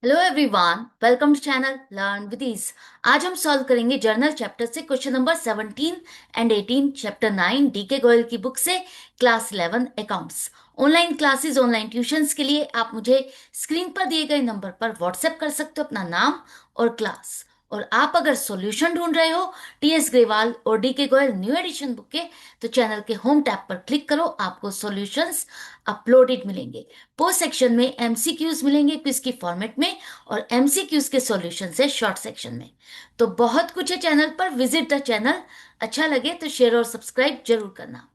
Hello everyone, welcome to channel learn with ease. आज हम solve करेंगे जर्नल चैप्टर से question number 17 and 18, chapter 9 DK Goyal की book से, class 11 accounts. Online classes, online tuitions के लिए आप मुझे स्क्रीन पर दिए गए नंबर पर व्हाट्सएप कर सकते हो अपना नाम और क्लास। और आप अगर सॉल्यूशन ढूंढ रहे हो टीएस ग्रेवाल और DK Goyal new edition book के, तो चैनल के होम टैब पर क्लिक करो, आपको सॉल्यूशंस अपलोडेड मिलेंगे। पोस्ट सेक्शन में एमसीक्यूज मिलेंगे क्विज की फॉर्मेट में, और एमसीक्यूज के सॉल्यूशन है शॉर्ट सेक्शन में। तो बहुत कुछ है चैनल पर, विजिट द चैनल। अच्छा लगे तो शेयर और सब्सक्राइब जरूर करना।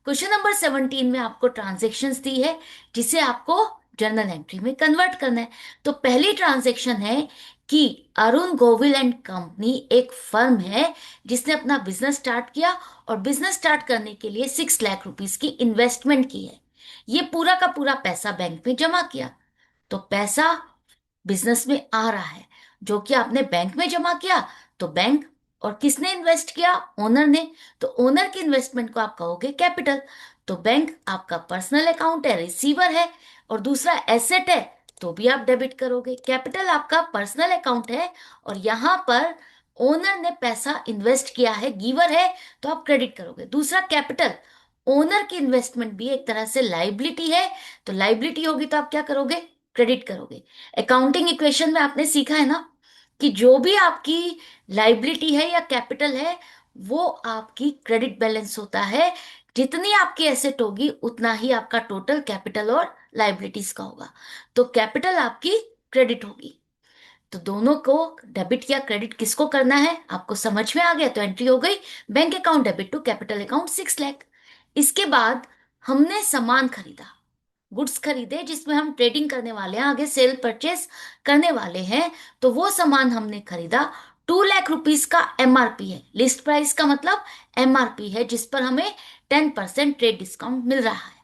क्वेश्चन नंबर 17 में आपको ट्रांजेक्शन्स दी है, जिसे आपको जर्नल एंट्री में कन्वर्ट करना है। तो पहली ट्रांजेक्शन है कि अरुण गोविल एंड कंपनी एक फर्म है जिसने अपना बिजनेस स्टार्ट किया, और बिजनेस स्टार्ट करने के लिए 6 लाख रुपीस की इन्वेस्टमेंट की है। ये पूरा का पूरा पैसा बैंक में जमा किया। तो पैसा बिजनेस में आ रहा है, जो कि आपने बैंक में जमा किया। तो बैंक, और किसने इन्वेस्ट किया? ओनर ने। तो ओनर की इन्वेस्टमेंट को आप कहोगे कैपिटल। तो बैंक आपका पर्सनल अकाउंट है, रिसीवर है, और दूसरा एसेट है, तो भी आप डेबिट करोगे। कैपिटल आपका पर्सनल अकाउंट है, और यहां पर ओनर ने पैसा इन्वेस्ट किया है, गिवर है, तो आप क्रेडिट करोगे। दूसरा कैपिटल, ओनर की इन्वेस्टमेंट भी एक तरह से लाइबिलिटी है, तो लाइबिलिटी होगी तो आप क्या करोगे? क्रेडिट करोगे। अकाउंटिंग इक्वेशन में आपने सीखा है ना कि जो भी आपकी लाइबिलिटी है या कैपिटल है, वो आपकी क्रेडिट बैलेंस होता है। जितनी आपकी एसेट होगी उतना ही आपका टोटल कैपिटल और लाइबिलिटीज का होगा। तो कैपिटल आपकी क्रेडिट होगी। तो दोनों को डेबिट या क्रेडिट किसको करना है आपको समझ में आ गया, तो एंट्री हो गई bank account debit to capital account 6 lakh. इसके बाद हमने सामान खरीदा, गुड्स खरीदे, जिसमें हम ट्रेडिंग करने वाले हैं, आगे सेल परचेस करने वाले हैं। तो वो सामान हमने खरीदा। 2 लाख रुपीस का एमआरपी है, लिस्ट प्राइस का मतलब एमआरपी है, जिस पर हमें 10% ट्रेड डिस्काउंट मिल रहा है।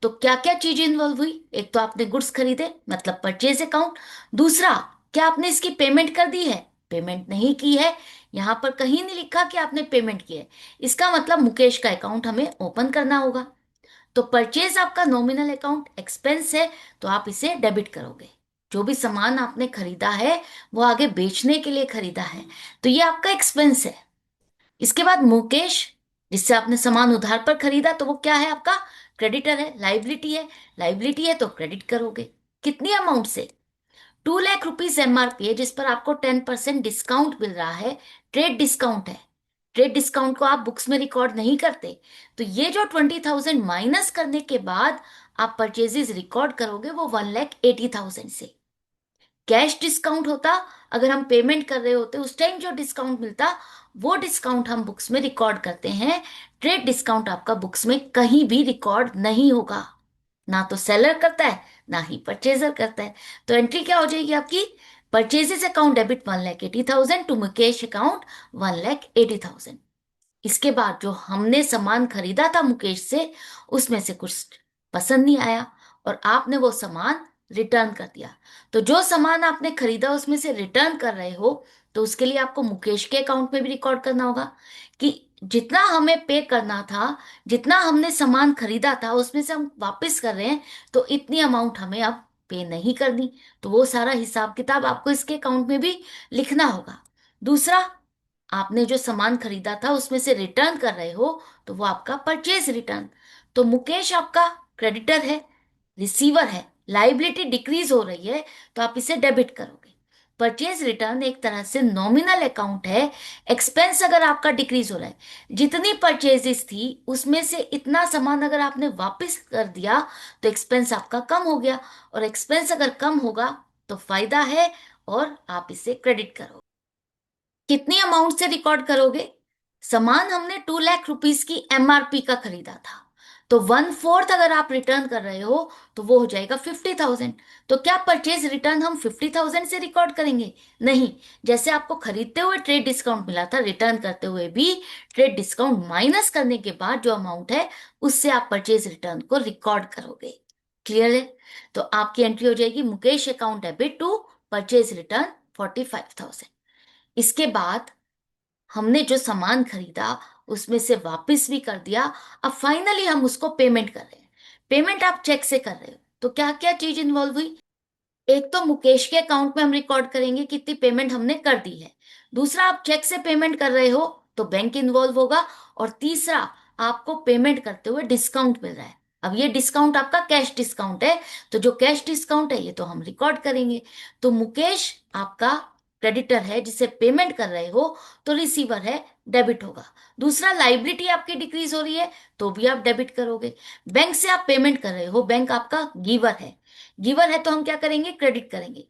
तो क्या क्या चीजें इन्वॉल्व हुई? एक तो आपने गुड्स खरीदे, मतलब परचेज अकाउंट। दूसरा, क्या आपने इसकी पेमेंट कर दी है? पेमेंट नहीं की है। यहां पर कहीं नहीं लिखा कि आपने पेमेंट की है। इसका मतलब मुकेश का अकाउंट हमें ओपन करना होगा। तो परचेज आपका नॉमिनल अकाउंट एक्सपेंस है, तो आप इसे डेबिट करोगे। जो भी सामान आपने खरीदा है वो आगे बेचने के लिए खरीदा है, तो ये आपका एक्सपेंस है। इसके बाद मुकेश, जिससे आपने सामान उधार पर खरीदा, तो वो क्या है? आपका क्रेडिटर है, लाइबिलिटी है। लाइबिलिटी है तो क्रेडिट करोगे। कितनी अमाउंट से? 2 लाख रुपीस एमआरपी है, जिस पर आपको 10% डिस्काउंट मिल रहा है। ट्रेड डिस्काउंट है। ट्रेड डिस्काउंट को आप बुक्स में रिकॉर्ड नहीं करते। तो ये जो 20,000 माइनस करने के बाद आप परचेजेस रिकॉर्ड करोगे, वो 1,80,000 से। कैश डिस्काउंट होता, अगर हम पेमेंट कर रहे होते उस टाइम जो डिस्काउंट मिलता, वो डिस्काउंट हम बुक्स में रिकॉर्ड करते हैं। ट्रेड डिस्काउंट आपका बुक्स में कहीं भी रिकॉर्ड नहीं होगा। ना तो सेलर करता है, ना ही परचेजर करता है। तो एंट्री क्या हो जाएगी आपकी? Purchases account debit 1,80,000 to Mukesh account 1,80,000। इसके बाद जो हमने सामान खरीदा था मुकेश से, उसमें से कुछ पसंद नहीं आया, और आपने वो सामान रिटर्न कर दिया। तो जो सामान आपने खरीदा उसमें से रिटर्न कर रहे हो, तो उसके लिए आपको मुकेश के अकाउंट में भी रिकॉर्ड करना होगा कि जितना हमें पे करना था, जितना हमने सामान खरीदा था, उसमें से हम वापस कर रहे हैं, तो इतनी अमाउंट हमें अब पे नहीं करनी। तो वो सारा हिसाब किताब आपको इसके अकाउंट में भी लिखना होगा। दूसरा, आपने जो सामान खरीदा था उसमें से रिटर्न कर रहे हो, तो वो आपका परचेज रिटर्न। तो मुकेश आपका क्रेडिटर है, रिसीवर है, लाइबिलिटी डिक्रीज हो रही है, तो आप इसे डेबिट करोगे। परचेज रिटर्न एक तरह से नॉमिनल अकाउंट है। एक्सपेंस अगर आपका डिक्रीज हो रहा है, जितनी परचेजेस थी उसमें से इतना सामान अगर आपने वापस कर दिया, तो एक्सपेंस आपका कम हो गया। और एक्सपेंस अगर कम होगा तो फायदा है, और आप इसे क्रेडिट करोगे। कितनी अमाउंट से रिकॉर्ड करोगे? सामान हमने 2 लाख रुपीस की एमआरपी का खरीदा था, तो 1/4 अगर आप रिटर्न कर रहे हो, तो वो हो जाएगा 50,000। तो क्या परचेज रिटर्न हम 50,000 से रिकॉर्ड करेंगे? नहीं। जैसे आपको खरीदते हुए ट्रेड डिस्काउंट मिला था, रिटर्न करते हुए भी ट्रेड डिस्काउंट माइनस करने के बाद जो अमाउंट है, उससे आप परचेज रिटर्न को रिकॉर्ड करोगे। क्लियर है? तो आपकी एंट्री हो जाएगी Mukesh account debit to purchase return 45,000। इसके बाद हमने जो सामान खरीदा उसमें से वापस भी कर दिया। अब फाइनली हम उसको पेमेंट कर रहे हैं। पेमेंट आप चेक से कर रहे हो, तो क्या क्या चीज इन्वॉल्व हुई? एक तो मुकेश के अकाउंट में हम रिकॉर्ड करेंगे कितनी पेमेंट हमने कर दी है। दूसरा, आप चेक से पेमेंट कर रहे हो तो बैंक इन्वॉल्व होगा। और तीसरा, आपको पेमेंट करते हुए डिस्काउंट मिल रहा है। अब ये डिस्काउंट आपका कैश डिस्काउंट है, तो जो कैश डिस्काउंट है ये तो हम रिकॉर्ड करेंगे। तो मुकेश आपका क्रेडिटर है जिसे पेमेंट कर रहे हो, तो रिसीवर है, डेबिट होगा। दूसरा, लाइबिलिटी आपकी डिक्रीज हो रही है तो भी आप डेबिट करोगे। बैंक से आप पेमेंट कर रहे हो, बैंक आपका गिवर है। गिवन है तो हम क्या करेंगे, क्रेडिट करेंगे।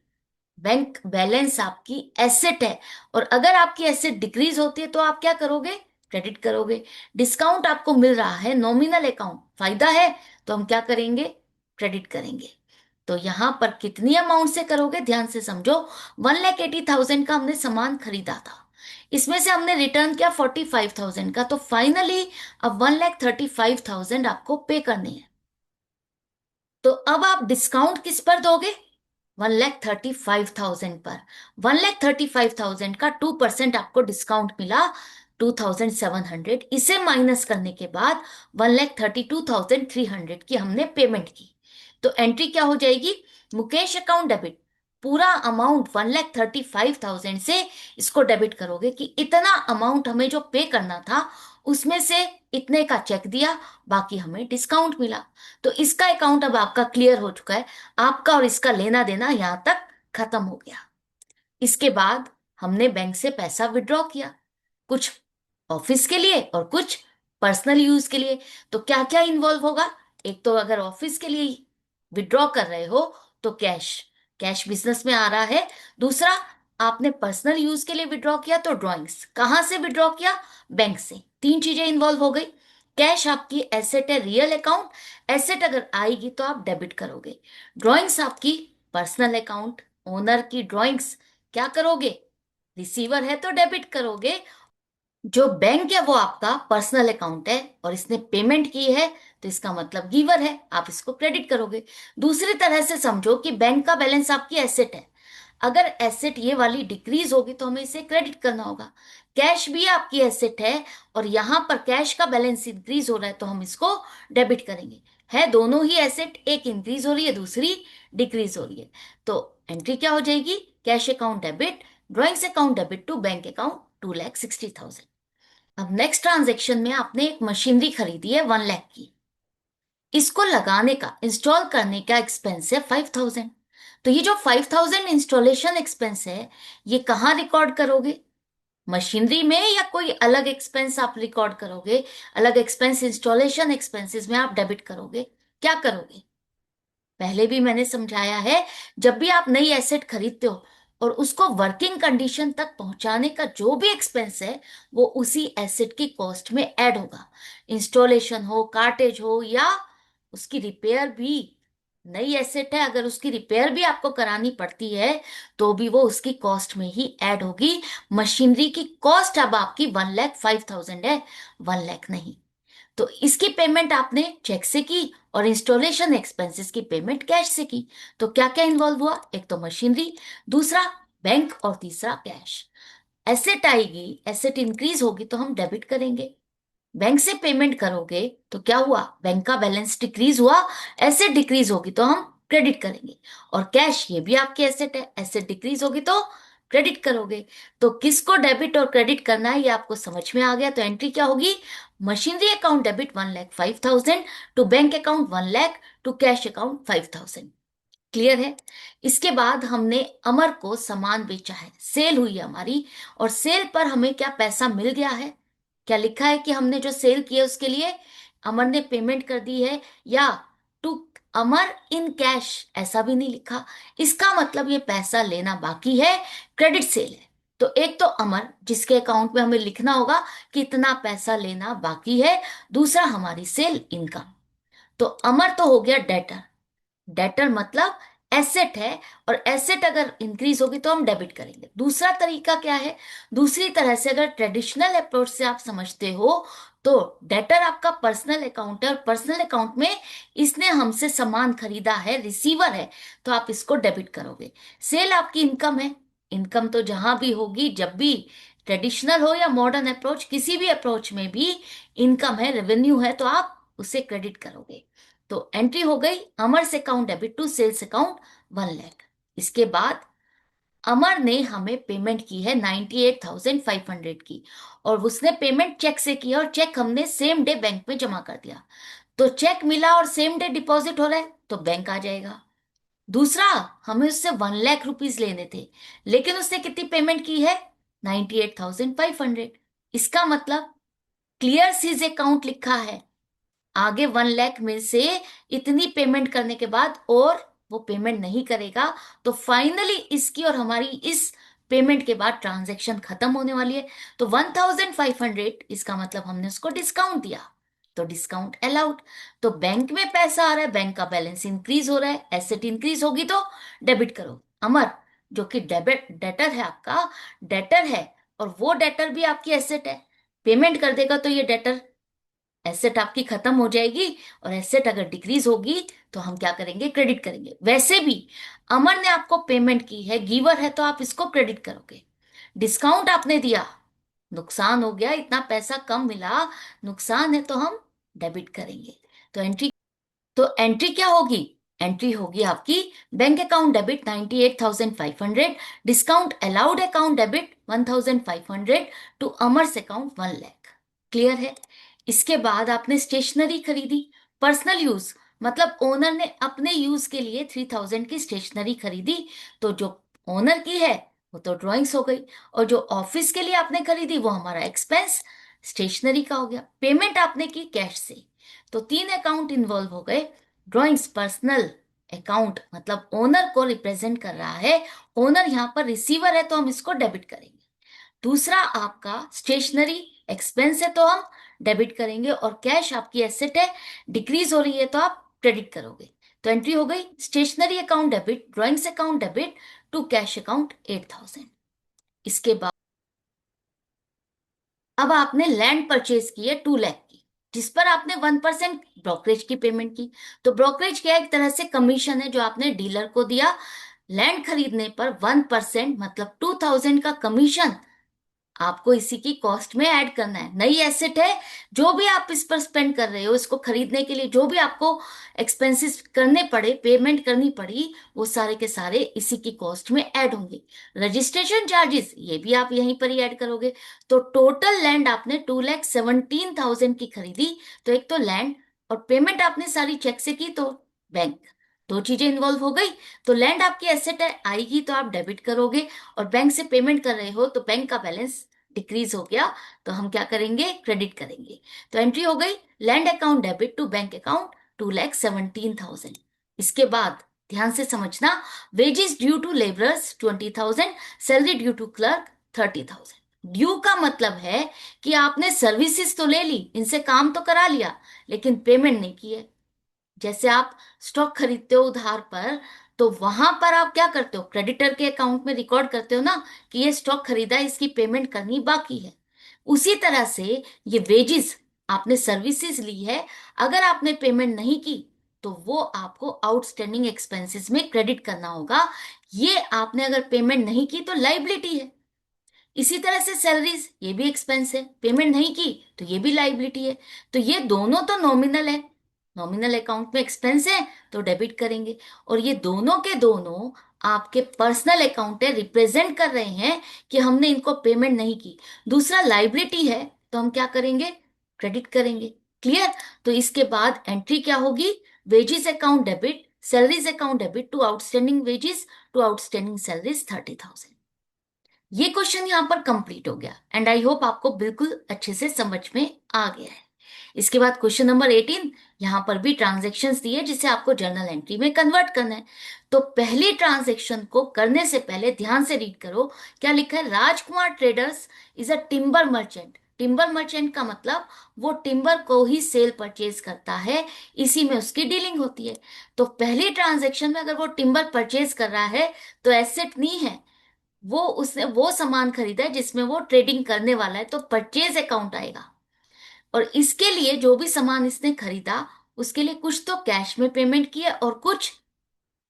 बैंक बैलेंस आपकी एसेट है, और अगर आपकी एसेट डिक्रीज होती है तो आप क्या करोगे, क्रेडिट करोगे। डिस्काउंट आपको मिल रहा है, नॉमिनल अकाउंट फायदा है, तो हम क्या करेंगे, क्रेडिट करेंगे। तो यहां पर कितनी अमाउंट से करोगे, ध्यान से समझो। 1,80,000 का हमने सामान खरीदा था, इसमें से हमने रिटर्न किया 45,000 का, तो फाइनली अब 1,35,000 आपको पे करने हैं। तो अब आप डिस्काउंट किस पर दोगे, 1,35,000 पर। 1,35,000 का 2% आपको डिस्काउंट मिला, 2,700। इसे माइनस करने के बाद 1,32,300 की हमने पेमेंट की। तो एंट्री क्या हो जाएगी, मुकेश अकाउंट डेबिट। पूरा अमाउंट 1,35,000 से इसको डेबिट करोगे कि इतना अमाउंट हमें जो पे करना था उसमें से इतने का चेक दिया, बाकी हमें डिस्काउंट मिला। तो इसका अकाउंट अब आपका क्लियर हो चुका है। आपका और इसका लेना देना यहां तक खत्म हो गया। इसके बाद हमने बैंक से पैसा विड्रॉ किया, कुछ ऑफिस के लिए और कुछ पर्सनल यूज के लिए। तो क्या क्या इन्वॉल्व होगा, एक तो अगर ऑफिस के लिए विड्रॉ कर रहे हो तो कैश, कैश बिजनेस में आ रहा है। दूसरा, आपने पर्सनल यूज के लिए विड्रॉ किया तो ड्राइंग्स, कहां से विड्रॉ किया, बैंक से। तीन चीजें इन्वॉल्व हो गई। कैश आपकी एसेट है, रियल अकाउंट, एसेट अगर आएगी तो आप डेबिट करोगे। ड्राइंग्स आपकी पर्सनल अकाउंट, ओनर की ड्राइंग्स, क्या करोगे, रिसीवर है तो डेबिट करोगे। जो बैंक है वो आपका पर्सनल अकाउंट है और इसने पेमेंट की है, तो इसका मतलब गिवर है, आप इसको क्रेडिट करोगे। दूसरी तरह से समझो कि बैंक का बैलेंस आपकी एसेट है, अगर एसेट ये वाली डिक्रीज होगी तो हमें इसे क्रेडिट करना होगा। कैश भी आपकी एसेट है और यहां पर कैश का बैलेंस इंक्रीज हो रहा है तो हम इसको डेबिट करेंगे। है दोनों ही एसेट, एक इंक्रीज हो रही है दूसरी डिक्रीज हो रही है। तो एंट्री क्या हो जाएगी, cash account debit, drawings account debit to bank account 2,60,000। अब नेक्स्ट ट्रांजेक्शन में आपने एक मशीनरी खरीदी है 1 लाख की, इसको लगाने का, इंस्टॉल करने का एक्सपेंस है 5,000। तो ये जो 5,000 इंस्टॉलेशन एक्सपेंस है, ये कहाँ रिकॉर्ड करोगे, मशीनरी में, या कोई अलग एक्सपेंस आप रिकॉर्ड करोगे, अलग एक्सपेंस इंस्टॉलेशन एक्सपेंसेस में आप डेबिट करोगे, क्या करोगे। पहले भी मैंने समझाया है, जब भी आप नई एसेट खरीदते हो और उसको वर्किंग कंडीशन तक पहुंचाने का जो भी एक्सपेंस है वो उसी एसेट की कॉस्ट में ऐड होगा। इंस्टॉलेशन हो, कार्टेज हो, या उसकी रिपेयर भी, नई एसेट है अगर उसकी रिपेयर भी आपको करानी पड़ती है तो भी वो उसकी कॉस्ट में ही ऐड होगी। मशीनरी की कॉस्ट अब आपकी 1,05,000 है, 1 लाख नहीं। तो इसकी पेमेंट आपने चेक से की और इंस्टॉलेशन एक्सपेंसेस की पेमेंट कैश से की। तो क्या क्या इन्वॉल्व हुआ, एक तो मशीनरी, दूसरा बैंक, और तीसरा कैश। एसेट आएगी, एसेट इंक्रीज होगी तो हम डेबिट करेंगे। बैंक से पेमेंट करोगे तो क्या हुआ, बैंक का बैलेंस डिक्रीज हुआ, एसेट डिक्रीज होगी तो हम क्रेडिट करेंगे। और कैश ये भी आपकी एसेट है, एसेट डिक्रीज होगी तो क्रेडिट करोगे। तो किसको डेबिट और क्रेडिट करना है ये आपको समझ में आ गया। तो एंट्री क्या होगी, machinery account debit 1,05,000 to bank account 1 lakh to cash account 5,000। Clear है। इसके बाद हमने अमर को सामान बेचा है, सेल हुई है हमारी, और सेल पर हमें क्या पैसा मिल गया है, क्या लिखा है कि हमने जो सेल किया उसके लिए अमर ने पेमेंट कर दी है, या टू अमर इन कैश, ऐसा भी नहीं लिखा। इसका मतलब ये पैसा लेना बाकी है, क्रेडिट सेल है। तो एक तो अमर जिसके अकाउंट में हमें लिखना होगा कि इतना पैसा लेना बाकी है, दूसरा हमारी सेल इनकम। तो अमर तो हो गया डेटर, डेटर मतलब एसेट है, और एसेट अगर इंक्रीज होगी तो हम डेबिट करेंगे। दूसरा तरीका क्या है, दूसरी तरह से अगर ट्रेडिशनल अप्रोच से आप समझते हो तो डेटर आपका पर्सनल अकाउंट है, और पर्सनल अकाउंट में इसने हमसे सामान खरीदा है, रिसीवर है, तो आप इसको डेबिट करोगे। सेल आपकी इनकम है, इनकम तो जहां भी होगी, जब भी ट्रेडिशनल हो या मॉडर्न अप्रोच, किसी भी अप्रोच में भी इनकम है, रेवेन्यू है, तो आप उसे क्रेडिट करोगे। तो एंट्री हो गई, Amar's account debit to sales account 1 lakh. इसके बाद अमर ने हमें पेमेंट की है 98,500 की, और उसने पेमेंट चेक से किया और चेक हमने सेम डे बैंक में जमा कर दिया। तो चेक मिला और सेम डे डिपॉजिट हो रहा है तो बैंक आ जाएगा। दूसरा, हमें उससे 1 लाख रुपीज लेने थे, लेकिन उसने कितनी पेमेंट की है? 98,500। इसका मतलब क्लियर सीज अकाउंट लिखा है, आगे 1 लाख में से इतनी पेमेंट करने के बाद और वो पेमेंट नहीं करेगा, तो फाइनली इसकी और हमारी इस पेमेंट के बाद ट्रांजैक्शन खत्म होने वाली है। तो 1,500, इसका मतलब हमने उसको डिस्काउंट दिया, तो डिस्काउंट अलाउड। तो बैंक में पैसा आ रहा है, बैंक का बैलेंस इंक्रीज हो रहा है, एसेट इंक्रीज होगी तो डेबिट करो। अमर, जो कि डेबिट डेटर है आपका, डेटर है, और वो डेटर भी आपकी एसेट है, पेमेंट कर देगा तो ये डेटर एसेट आपकी खत्म हो जाएगी। और एसेट अगर डिक्रीज होगी तो हम क्या करेंगे? क्रेडिट करेंगे। वैसे भी अमर ने आपको पेमेंट की है, गिवर है, तो आप इसको क्रेडिट करोगे। डिस्काउंट आपने दिया, नुकसान हो गया, इतना पैसा कम मिला, नुकसान है, तो हम डेबिट करेंगे। तो एंट्री क्या होगी? एंट्री होगी आपकी bank account debit 98,500, discount allowed account debit 1,500 to Amar's account 1 lakh. Clear है? इसके बाद आपने स्टेशनरी खरीदी, पर्सनल यूज, मतलब ओनर ने अपने यूज के लिए 3,000 की स्टेशनरी खरीदी, तो जो ओनर की है वो तो ड्राइंग्स हो गई, और जो ऑफिस के लिए आपने खरीदी वो हमारा एक्सपेंस स्टेशनरी का हो गया। पेमेंट आपने की कैश से, तो 3 अकाउंट इन्वॉल्व हो गए। ड्राइंग्स पर्सनल अकाउंट, मतलब ओनर को रिप्रेजेंट कर रहा है, ओनर यहाँ पर रिसीवर है तो हम इसको डेबिट करेंगे। दूसरा, आपका स्टेशनरी एक्सपेंस है तो हम डेबिट करेंगे, और कैश आपकी एसेट है, डिक्रीज हो रही है तो आप क्रेडिट करोगे। तो एंट्री हो गई stationery account debit, drawings account debit to cash account 8,000। इसके बाद अब आपने लैंड परचेज की है 2 लाख की, जिस पर आपने 1% ब्रोकरेज की पेमेंट की। तो ब्रोकरेज क्या है? एक तरह से कमीशन है जो आपने डीलर को दिया। लैंड खरीदने पर 1% मतलब 2,000 का कमीशन आपको इसी की कॉस्ट में ऐड करना है। नई एसेट है, जो भी आप इस पर स्पेंड कर रहे हो, इसको खरीदने के लिए जो भी आपको एक्सपेंसेस करने पड़े, पेमेंट करनी पड़ी, वो सारे के सारे इसी की कॉस्ट में ऐड होंगे। रजिस्ट्रेशन चार्जेस ये भी आप यहीं पर ही ऐड करोगे। तो टोटल लैंड आपने 2,17,000 की खरीदी, तो एक तो लैंड, और पेमेंट आपने सारी चेक से की, तो बैंक, दो चीजें इन्वॉल्व हो गई। तो लैंड आपकी एसेट है, आएगी तो आप डेबिट करोगे, और बैंक से पेमेंट कर रहे हो तो बैंक का बैलेंस डिक्रीज हो गया, तो हम क्या करेंगे? क्रेडिट करेंगे। तो एंट्री हो गई land account debit to bank account 2,17,000। इसके बाद ध्यान से समझना, wages due to labourers 20,000, salary due to clerk 30,000। Due का मतलब है कि आपने सर्विसेज तो ले ली, इनसे काम तो करा लिया, लेकिन पेमेंट नहीं की है। जैसे आप स्टॉक खरीदते हो उधार पर, तो वहां पर आप क्या करते हो? क्रेडिटर के अकाउंट में रिकॉर्ड करते हो ना कि ये स्टॉक खरीदा है, इसकी पेमेंट करनी बाकी है। उसी तरह से ये वेजेस, आपने सर्विसेज ली है, अगर आपने पेमेंट नहीं की तो वो आपको आउटस्टैंडिंग एक्सपेंसेस में क्रेडिट करना होगा। ये आपने अगर पेमेंट नहीं की तो लाइबिलिटी है। इसी तरह से सैलरीज, ये भी एक्सपेंस है, पेमेंट नहीं की तो ये भी लाइबिलिटी है। तो ये दोनों तो नॉमिनल है, नॉमिनल अकाउंट में एक्सपेंस है तो डेबिट करेंगे, और ये दोनों के दोनों आपके पर्सनल अकाउंट है, रिप्रेजेंट कर रहे हैं कि हमने इनको पेमेंट नहीं की। दूसरा लाइबिलिटी है तो हम क्या करेंगे? क्रेडिट करेंगे। क्लियर? तो इसके बाद एंट्री क्या होगी? Wages account debit, salaries account debit to outstanding wages to outstanding salaries 30,000। ये क्वेश्चन यहाँ पर कंप्लीट हो गया, एंड आई होप आपको बिल्कुल अच्छे से समझ में आ गया है। इसके बाद क्वेश्चन नंबर 18, यहाँ पर भी ट्रांजेक्शन्स दिए जिसे आपको जर्नल एंट्री में कन्वर्ट करना है। तो पहली ट्रांजेक्शन को करने से पहले ध्यान से रीड करो, क्या लिखा है? Rajkumar traders is a timber merchant. Timber merchant का मतलब वो टिम्बर को ही सेल परचेज करता है, इसी में उसकी डीलिंग होती है। तो पहली ट्रांजेक्शन में अगर वो टिम्बर परचेज कर रहा है तो एसेट नहीं है, वो उसने वो सामान खरीदा है जिसमें वो ट्रेडिंग करने वाला है, तो परचेज अकाउंट आएगा। और इसके लिए जो भी सामान इसने खरीदा, उसके लिए कुछ तो कैश में पेमेंट की है और कुछ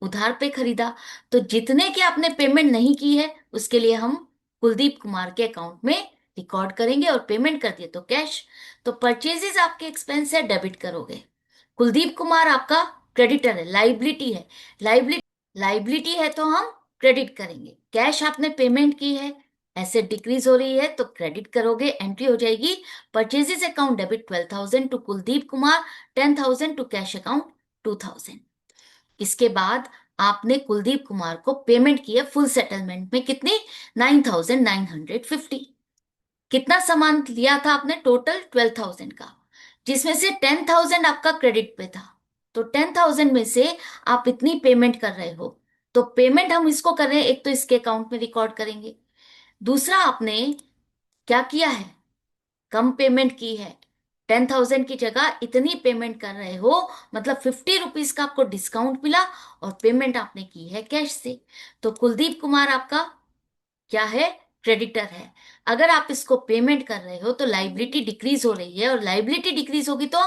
उधार पे खरीदा। तो जितने की आपने पेमेंट नहीं की है उसके लिए हम कुलदीप कुमार के अकाउंट में रिकॉर्ड करेंगे, और पेमेंट कर दिए तो कैश। तो परचेजेस आपके एक्सपेंस है, डेबिट करोगे। कुलदीप कुमार आपका क्रेडिटर है, लाइबिलिटी है। लाइबिलिटी लाइबिलिटी है तो हम क्रेडिट करेंगे। कैश आपने पेमेंट की है, एसेट डिक्रीज हो रही है तो क्रेडिट करोगे, एंट्री हो जाएगी purchases account debit 12,000 to Kuldeep Kumar, 10,000 to cash account 2,000। इसके बाद आपने कुलदीप कुमार को पेमेंट की है फुल सेटलमेंट में, कितनी? 9,950। कितना सामान लिया था आपने? टोटल 12,000 का, जिसमें से 10,000 आपका क्रेडिट पे था। तो 10,000 में से आप इतनी पेमेंट कर रहे हो, तो पेमेंट हम इसको कर रहे हैं, एक तो इसके अकाउंट में रिकॉर्ड करेंगे। दूसरा, आपने क्या किया है? कम पेमेंट की है। 10,000 की जगह इतनी पेमेंट कर रहे हो, मतलब 50 रुपीज का आपको डिस्काउंट मिला, और पेमेंट आपने की है कैश से। तो कुलदीप कुमार आपका क्या है? क्रेडिटर है। अगर आप इसको पेमेंट कर रहे हो तो लाइबिलिटी डिक्रीज हो रही है, और लाइबिलिटी डिक्रीज होगी तो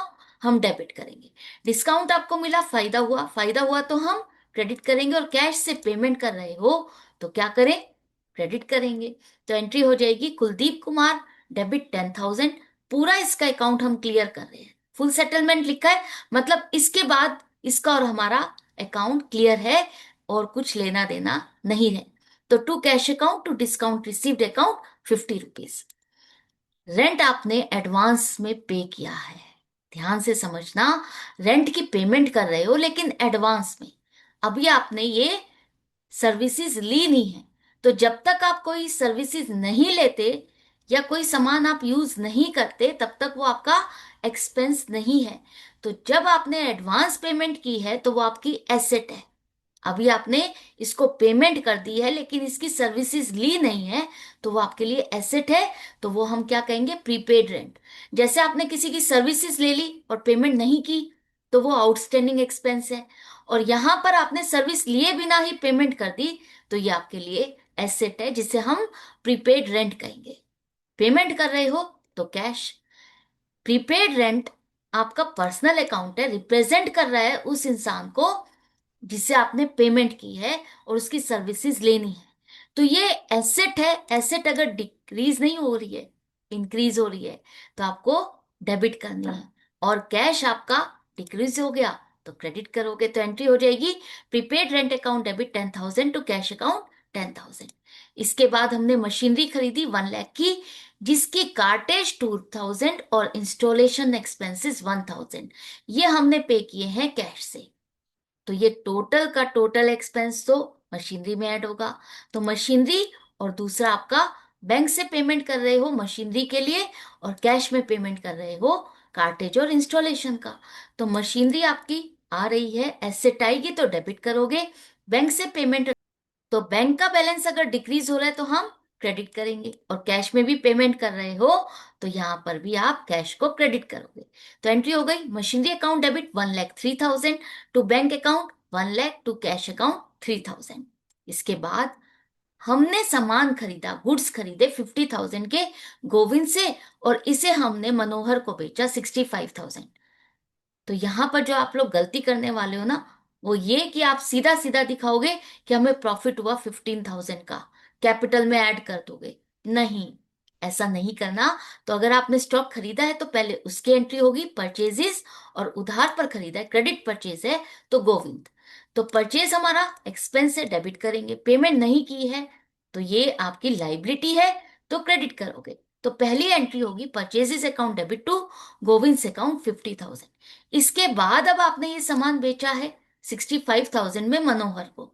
हम डेबिट करेंगे। डिस्काउंट आपको मिला, फायदा हुआ, फायदा हुआ तो हम क्रेडिट करेंगे, और कैश से पेमेंट कर रहे हो तो क्या करें? क्रेडिट करेंगे। तो एंट्री हो जाएगी कुलदीप कुमार, डेबिट 10,000। पूरा इसका अकाउंट हम क्लियर कर रहे हैं, फुल सेटलमेंट लिखा है, मतलब इसके बाद इसका और हमारा अकाउंट क्लियर है, और कुछ लेना देना नहीं है। तो to cash account to discount received account 50 rupees. Rent आपने एडवांस में पे किया है, ध्यान से समझना। रेंट की पेमेंट कर रहे हो लेकिन एडवांस में, अभी आपने ये सर्विसेज ली नहीं है। तो जब तक आप कोई सर्विसेज नहीं लेते या कोई सामान आप यूज नहीं करते, तब तक वो आपका एक्सपेंस नहीं है। तो जब आपने एडवांस पेमेंट की है तो वो आपकी एसेट है। अभी आपने इसको पेमेंट कर दी है लेकिन इसकी सर्विसेज ली नहीं है, तो वो आपके लिए एसेट है। तो वो हम क्या कहेंगे? Prepaid rent. जैसे आपने किसी की सर्विसेज ले ली और पेमेंट नहीं की, तो वो आउटस्टैंडिंग एक्सपेंस है। और यहां पर आपने सर्विस लिए बिना ही पेमेंट कर दी, तो ये आपके लिए एसेट है, जिसे हम प्रीपेड रेंट कहेंगे। पेमेंट कर रहे हो तो कैश। प्रीपेड रेंट आपका पर्सनल अकाउंट है, रिप्रेजेंट कर रहा है उस इंसान को जिससे आपने पेमेंट की है और उसकी सर्विसेज लेनी है। तो ये एसेट है। एसेट अगर डिक्रीज नहीं हो रही है, इंक्रीज हो रही है, तो आपको डेबिट करनी है। और कैश आपका डिक्रीज हो गया तो क्रेडिट करोगे। तो एंट्री हो जाएगी prepaid rent account debit 10,000 to cash account 10,000। इसके बाद हमने मशीनरी खरीदी 1 लाख की, जिसकी कार्टेज 2,000 और इंस्टॉलेशन एक्सपेंसेस 1,000, ये हमने पे किए हैं कैश से। तो ये टोटल का टोटल एक्सपेंस तो मशीनरी में ऐड होगा। तो मशीनरी, और दूसरा आपका बैंक से पेमेंट कर रहे हो मशीनरी के लिए, और कैश में पेमेंट कर रहे हो कार्टेज और इंस्टॉलेशन का। तो मशीनरी आपकी आ रही है, एसेट आएगी तो डेबिट करोगे। बैंक से पेमेंट, तो बैंक का बैलेंस अगर डिक्रीज हो रहा है तो हम क्रेडिट करेंगे, और कैश में भी पेमेंट कर रहे हो तो यहां पर भी आप कैश को क्रेडिट करोगे। तो एंट्री हो गई machinery account debit 1,03,000 to bank account 1 lakh to cash account 3,000। इसके बाद हमने सामान खरीदा, गुड्स खरीदे 50,000 के गोविंद से, और इसे हमने मनोहर को बेचा 65,000। तो यहां पर जो आप लोग गलती करने वाले हो ना, वो ये कि आप सीधा सीधा दिखाओगे कि हमें प्रॉफिट हुआ 15,000 का, कैपिटल में ऐड कर दोगे। नहीं, ऐसा नहीं करना। तो अगर आपने स्टॉक खरीदा है तो पहले उसकी एंट्री होगी परचेजेस, और उधार पर खरीदा है, क्रेडिट परचेज है, तो गोविंद। तो परचेज हमारा एक्सपेंस है, डेबिट करेंगे। पेमेंट नहीं की है तो ये आपकी लाइबिलिटी है, तो क्रेडिट करोगे। तो पहली एंट्री होगी purchases account debit to Govind account 50,000। इसके बाद अब आपने ये सामान बेचा है 65,000 में मनोहर को,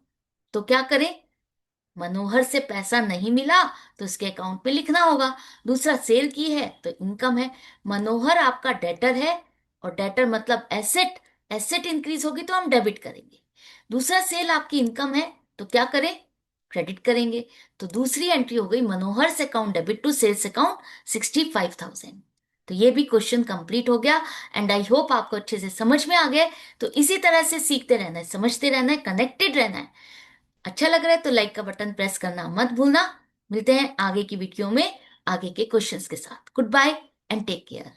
तो क्या करें? मनोहर से पैसा नहीं मिला तो उसके अकाउंट पे लिखना होगा। दूसरा, सेल की है तो इनकम है। मनोहर आपका डेटर है, और डेटर मतलब एसेट। एसेट इंक्रीज होगी तो हम डेबिट करेंगे। दूसरा, सेल आपकी इनकम है, तो क्या करें? क्रेडिट करेंगे। तो दूसरी एंट्री हो गई मनोहर से account debit to sales account 65,000। तो ये भी क्वेश्चन कंप्लीट हो गया, एंड आई होप आपको अच्छे से समझ में आ गया है। तो इसी तरह से सीखते रहना है, समझते रहना है, कनेक्टेड रहना है। अच्छा लग रहा है तो लाइक का बटन प्रेस करना मत भूलना। मिलते हैं आगे की वीडियो में आगे के क्वेश्चंस के साथ। Goodbye and take care.